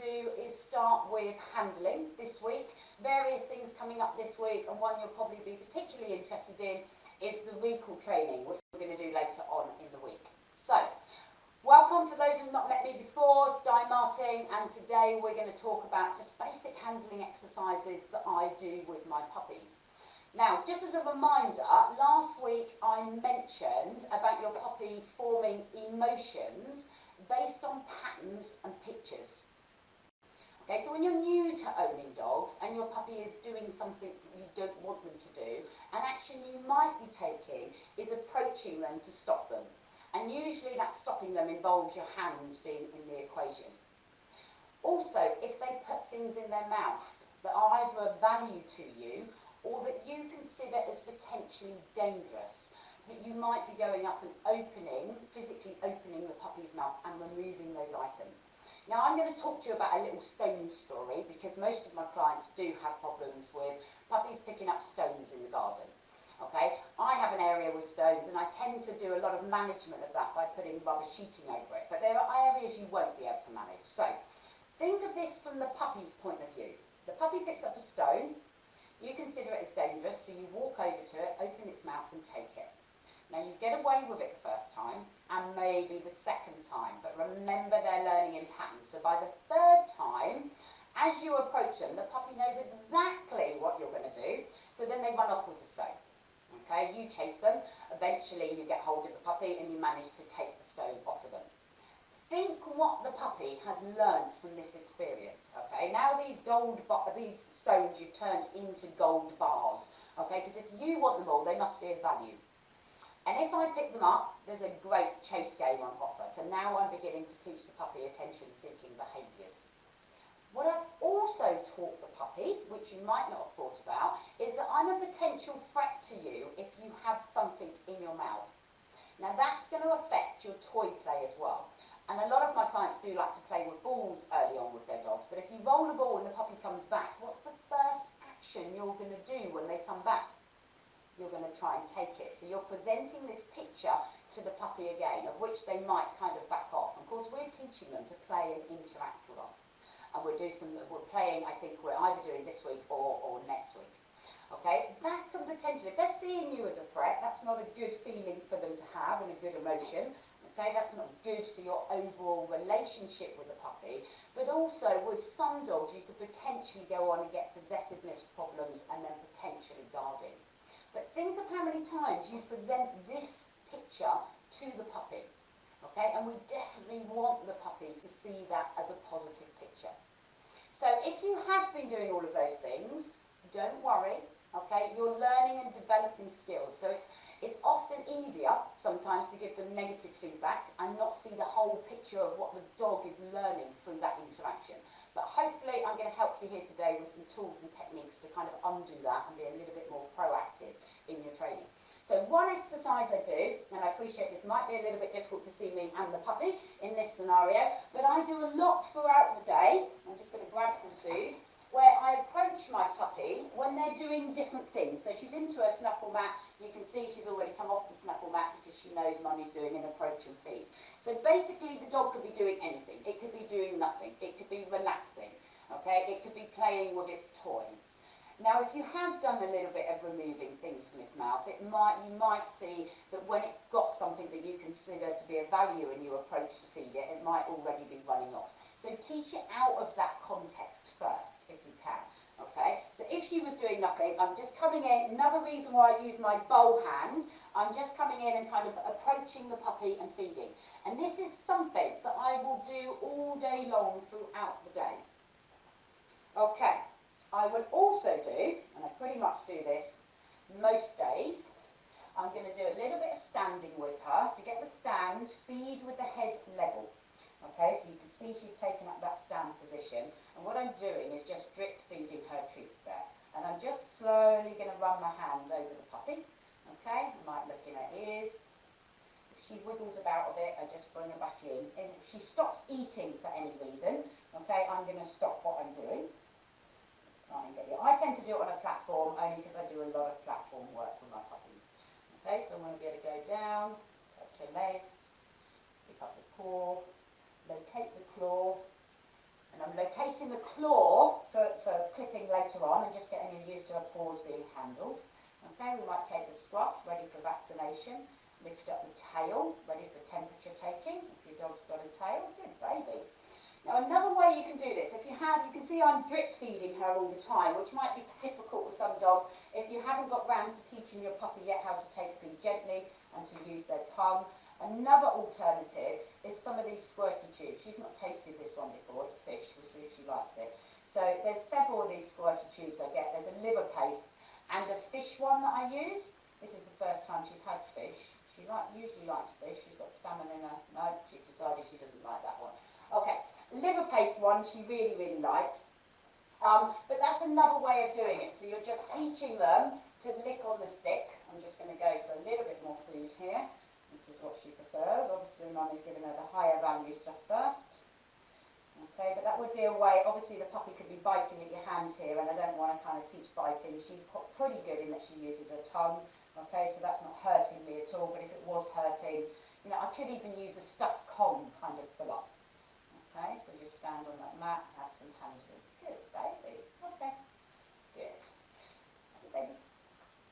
do is start with handling this week. Various things coming up this week, and one you'll probably be particularly interested in is the recall training, which we're going to do later on in the week. So, welcome for those who've not met me before, it's Di Martin, and today we're going to talk about just basic handling exercises that I do with my puppies. Now, just as a reminder, last week I mentioned about your puppy forming emotions based on patterns and pictures. Okay, so when you're new to owning dogs and your puppy is doing something that you don't want them to do, an action you might be taking is approaching them to stop them. And usually that stopping them involves your hands being in the equation. Also, if they put things in their mouth that are either of value to you or that you consider as potentially dangerous, that you might be going up and physically opening the puppy's mouth and removing those items. Now, I'm going to talk to you about a little stone story because most of my clients do have problems with puppies picking up stones in the garden. Okay, I have an area with stones and I tend to do a lot of management of that by putting rubber sheeting over it, but there are areas you won't be able to manage. So, think of this from the puppy's point of view. The puppy picks up a stone, you consider it as dangerous, so you walk over to it, open its mouth and take it. Now you get away with it the first time, and maybe the second time, but remember they're learning in patterns. So by the third time, as you approach them, the puppy knows exactly what you're going to do, so then they run off with the stone. Okay, you chase them, eventually you get hold of the puppy and you manage to take the stone off of them. Think what the puppy has learned from this experience. Okay, now these stones you've turned into gold bars. Okay, because if you want them all, they must be of value. And if I pick them up, there's a great chase game on offer. So now I'm beginning to teach the puppy attention-seeking behaviours. What I've also taught the puppy, which you might not have thought about, is that I'm a potential threat to you if you have something in your mouth. Now that's going to affect your toy play as well. And a lot of my clients do like to play with balls early on with their dogs, but if you roll a ball and the puppy comes back, what's the first action you're going to do when they come back? You're going to try and take it. So you're presenting this picture to the puppy again, of which they might kind of back off. Of course, we're teaching them to play and interact with us. And we're playing, I think we're either doing this week or next week. Okay, that can potentially, if they're seeing you as a threat, that's not a good feeling for them to have and a good emotion. Okay, that's not good for your overall relationship with the puppy. But also, with some dogs, you could potentially go on and get possessiveness problems and then potentially guarding. But think of how many times you present this picture to the puppy. Okay, and we definitely want the puppy to see that as a positive picture. So if you have been doing all of those things, don't worry. Okay, you're learning and developing skills. So it's often easier sometimes to give them negative feedback and not see the whole picture of what the dog is learning through that interaction. But hopefully I'm going to help you here today with some tools and techniques to kind of undo that and be a little bit more proactive in your training. So one exercise I do, and I appreciate this might be a little bit difficult to see me and the puppy in this scenario, but I do a lot throughout the day. I'm just going to grab some food, where I approach my puppy when they're doing different things. So she's into her snuffle mat. You can see she's already come off the snuffle mat because she knows mummy's doing an approach and feed. So basically the dog could be doing anything. It could be doing nothing. It could be relaxing. Okay, it could be playing with its toys. Now if you have done a little bit of removing things from its mouth, you might see that when it's got something that you consider to be of value and you approach to feed it, it might already be running off. So teach it out of that context first, if you can. Okay, so if she was doing nothing, I'm just coming in. Another reason why I use my bowl hand, I'm just coming in and kind of approaching the puppy and feeding. And this is something that I will do all day long throughout the day. Okay, I will also do, and I pretty much do this most days, I'm going to do a little bit of standing with her. To get the stand, feed with the head level. Okay, so you can see she's taken up that stand position. And what I'm doing is just drip feeding her treats there. And I'm just slowly going to run my hands over the puppy. Okay, I might look in her ears. If she wiggles about a bit, I just bring her back in. And if she stops eating for any reason, okay, I'm going to stop what I'm doing. I tend to do it on a platform only because I do a lot of platform work with my puppies. Okay, so I'm going to be able to go down, touch her legs, pick up the paw, locate the claw, and I'm locating handled. Okay, we might take the scruff, ready for vaccination. Lift up the tail, ready for temperature taking. If your dog's got a tail, good baby. Now another way you can do this, you can see I'm drip feeding her all the time, which might be difficult with some dogs if you haven't got round to teaching your puppy yet how to take food gently and to use their tongue. Another alternative is some of these squirty tubes. She's not tasted this one before, it's fish, we'll see if she likes it. So there's several of these squirty tubes I get. There's a liver paste and a fish one that I use. This is the first time she's had fish. She usually likes fish, she's got salmon in her. No, she decided she doesn't like that one. Okay, liver paste one she really, really likes. But that's another way of doing it. So you're just teaching them to lick on the stick. I'm just going to go for a little bit more food here. This is what she prefers. Obviously, Mum is giving her the higher value stuff first. Okay, but that would be a way. Obviously, the puppy could be biting at your hand here, and I don't want to kind of teach biting. She's pretty good in that she uses her tongue. Okay, so that's not hurting me at all. But if it was hurting, you know, I could even use a stuffed Kong kind of fill up. Okay, so just stand on that mat, have some hands in. Good, baby. Okay, good. Baby.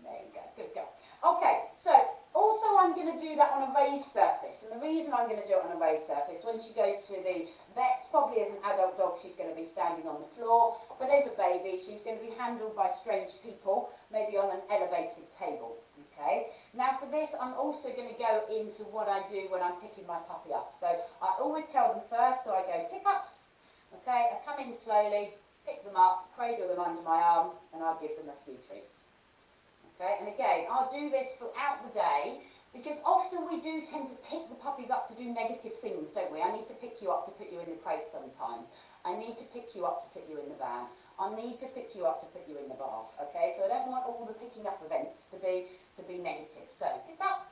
There you go, good girl. Okay, so also I'm going to do that on a raised surface. And the reason I'm going to do it on a raised surface, when she goes to the vet's, probably as an adult dog, she's going to be standing on the floor. But as a baby, she's going to be handled by strange people, maybe on an elevated table. Okay. Now for this, I'm also going to go into what I do when I'm picking my puppy up. So I always tell them first, so I go pick-ups. Okay, I come in slowly, pick them up, cradle them under my arm, and I'll give them a few treats. Okay, and again, I'll do this throughout the day, because often we do tend to pick the puppies up to do negative things, don't we? I need to pick you up to put you in the crate sometimes. I need to pick you up to put you in the van. I need to pick you up to put you in the bath. Okay, so I don't want all the picking up events to be negative. So pick up,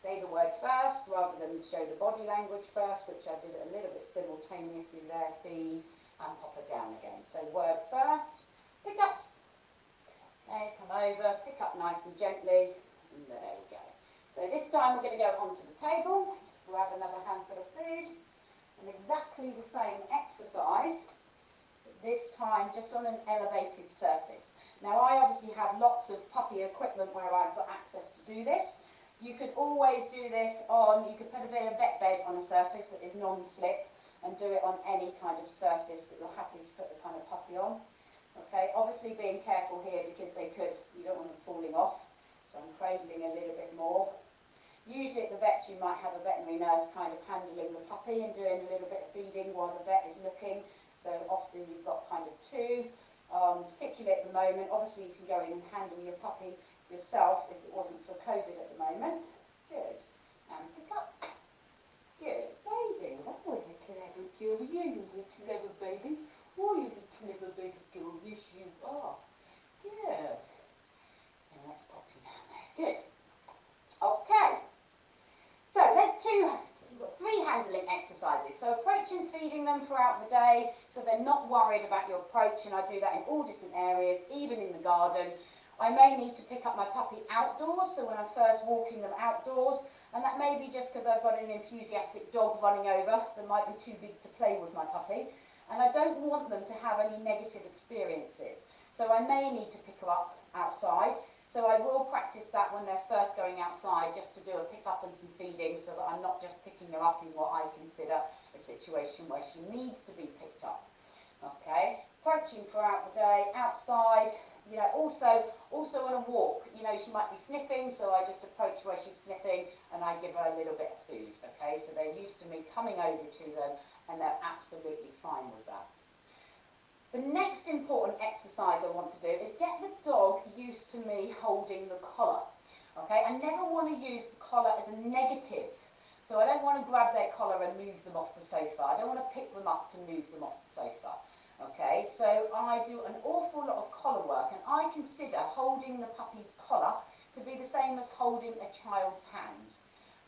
say the word first rather than show the body language first, which I did a little bit simultaneously there, feed, and pop her down again. So word first, pick up. Okay, come over, pick up nice and gently, and there we go. So this time we're going to go onto the table, grab another handful of food, and exactly the same exercise, but this time just on an elevated surface. Now I obviously have lots of puppy equipment where I've got access to do this. You could always do this on, you could put a bit of vet bed on a surface that is non-slip and do it on any kind of surface that you're happy to put the kind of puppy on. Okay, obviously being careful here because you don't want them falling off. So I'm cradling a little bit more. Usually at the vet you might have a veterinary nurse kind of handling the puppy and doing a little bit of feeding while the vet is looking. So often you've got kind of two. Particularly at the moment, obviously you can go in and handle your puppy yourself if it wasn't for COVID at the moment. Good. And pick up. Good. Baby. That was a clever girl. You was a clever baby. Oh, you're a clever baby girl. Yes, you are. Good. And let's pop you down there. Good. Okay. So you've got 3 handling exercises. So approach and feeding them throughout the day, so they're not worried about your approach, and I do that in all different areas, even in the garden. I may need to pick up my puppy outdoors, so when I'm first walking them outdoors, and that may be just because I've got an enthusiastic dog running over that might be too big to play with my puppy, and I don't want them to have any negative experiences. So I may need to pick her up outside. So I will practice that when they're first going outside, just to do a pick up and some feeding, so that I'm not just picking her up in what I consider a situation where she needs to be picked up. Okay, approaching throughout the day, outside, you know, also on a walk, you know, she might be sniffing, so I just approach where she's sniffing and I give her a little bit of food. Okay, so they're used to me coming over to them and they're absolutely fine with that. The next important exercise I want to do is get the dog used to me holding the collar. Okay, I never want to use the collar as a negative. So I don't want to grab their collar and move them off the sofa. I don't want to pick them up to move them off the sofa. Okay, so I do an awful lot of collar work, and I consider holding the puppy's collar to be the same as holding a child's hand.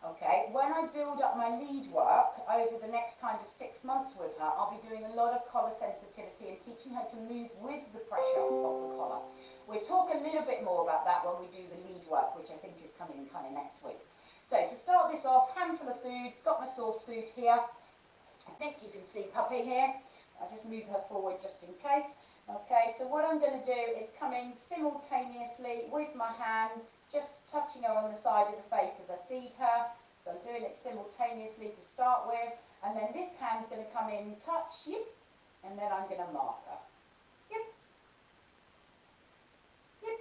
Okay, when I build up my lead work over the next kind of 6 months with her, I'll be doing a lot of collar sensitivity and teaching her to move with the pressure of the collar. We'll talk a little bit more about that when we do the lead work, which I think is coming kind of next week. So to start this off, handful of food, got my source food here. I think you can see Puppy here. I'll just move her forward just in case. Okay, so what I'm going to do is come in simultaneously with my hand, just touching her on the side of the face as I feed her. So I'm doing it simultaneously to start with, and then this hand's going to come in, touch, yep, and then I'm going to mark her. Yep, yep.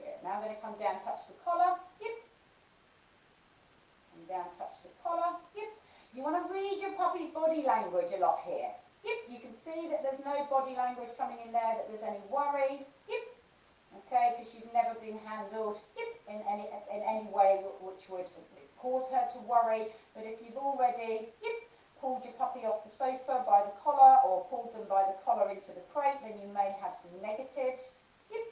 Good. Now I'm going to come down, touch the collar, yep, and down, touch the collar, yep. You want to read your puppy's body language a lot here. Yep, you can see that there's no body language coming in there, that there's any worry. Yep, okay, because she's never been handled, yep, in any way which would cause her to worry. But if you've already, yep, pulled your puppy off the sofa by the collar or pulled them by the collar into the crate, then you may have some negatives. Yep,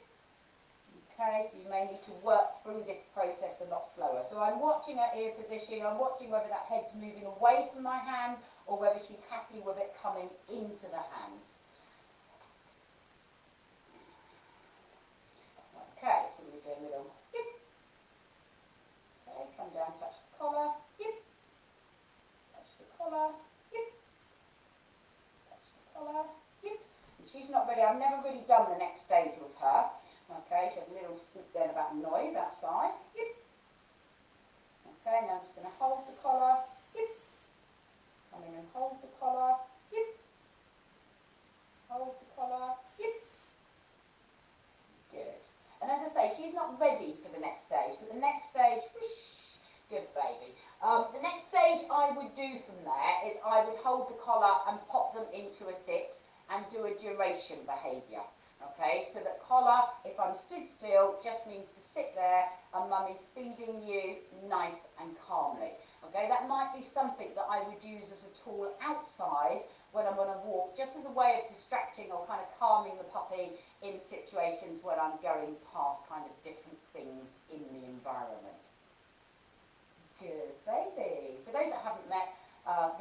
okay, so you may need to work through this process a lot slower. So I'm watching her ear position, I'm watching whether that head's moving away from my hand or whether she's happy with it coming into the hand. Okay, so we do a little yip. Okay, come down, touch the collar, yip. Touch the collar, yip. Touch the collar, yip. And she's not ready. I've never really done the next stage with her. Okay, she has a little squeak then about noise outside, yip. Okay, now I'm just going to hold the collar, yip. Come in and hold the collar, yip. Hold the collar, yip. Good. And as I say, she's not ready for the next stage, but the next stage, whoosh, good baby. The next stage I would do from there is I would hold the collar and pop them into a sit and do a duration behaviour. Okay, so the collar, if I'm stood still, just means to sit there and mummy's feeding you nice and calmly. Okay, that might be something that I would use as a tool outside when I'm on a walk, just as a way of distracting or kind of calming the puppy in situations where I'm going past kind of different things in the environment. Good baby. For those that haven't met,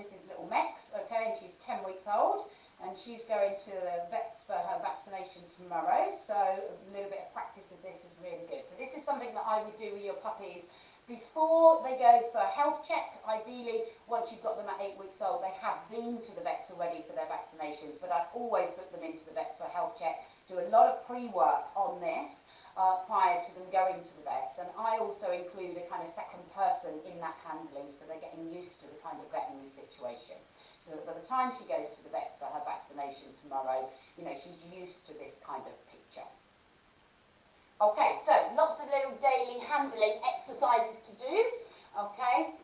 this is little Mex, okay, and she's 10 weeks old, and she's going to the vets for her vaccination tomorrow, so a little bit of practice of this is really good. So this is something that I would do with your puppies before they go for a health check. Ideally, once you've got them at 8 weeks old, they have been to the vets already for their vaccinations, but I've always put them into the vets for a health check, do a lot of pre-work on this prior to them going to the vets, and I also include a kind of second person in that handling, so they're getting used to the kind of veterinary situation. So that by the time she goes to the vets for her vaccination tomorrow, you know, she's used to this kind of picture. Okay, so lots of little daily handling exercises to do, okay.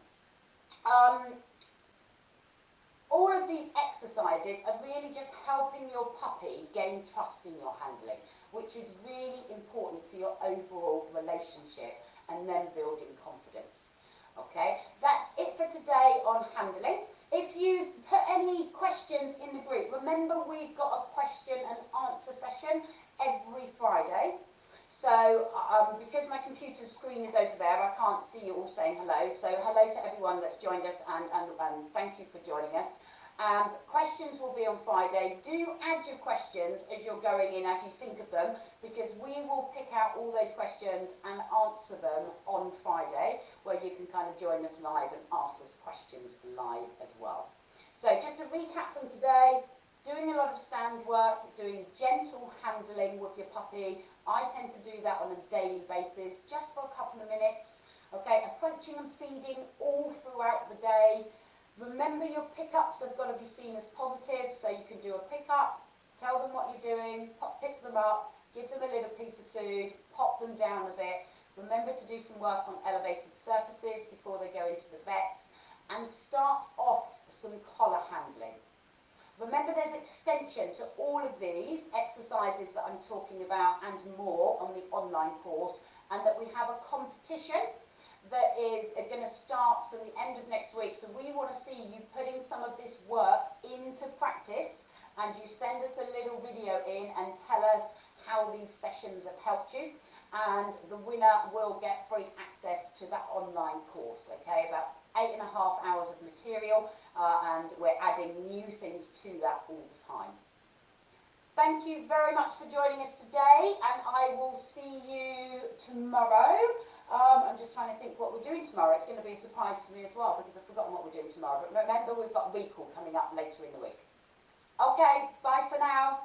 All of these exercises are really just helping your puppy gain trust in your handling, which is really important for your overall relationship and then building confidence. Okay, that's it for today on handling. If you put any questions in the group, remember we've got a question and answer session every Friday. So because my computer screen is over there, I can't see you all saying hello. So hello to everyone that's joined us and thank you for joining us. Questions will be on Friday. Do add your questions as you're going in, as you think of them, because we will pick out all those questions and answer them on Friday, where you can kind of join us live and ask us questions live as well. So just to recap from today, doing a lot of stand work, doing gentle handling with your puppy. I tend to do that on a daily basis, just for a couple of minutes. Okay, approaching and feeding all throughout the day. Remember your pickups have got to be seen as positive, so you can do a pickup, tell them what you're doing, pick them up, give them a little piece of food, pop them down a bit. Remember to do some work on elevated surfaces before they go into the vets, and start off some collar handling. Remember there's extension to all of these exercises that I'm talking about and more on the online course, and that we have a competition that is going to start from the end of next week. So we want to see you putting some of this work into practice, and you send us a little video in and tell us how these sessions have helped you, and the winner will get free access to that online course. Okay, about 8.5 hours of material, and we're adding new things to that all the time. Thank you very much for joining us today, and I will see you tomorrow. I'm just trying to think what we're doing tomorrow. It's going to be a surprise for me as well, because I've forgotten what we're doing tomorrow. But remember, we've got recall coming up later in the week. Okay, bye for now.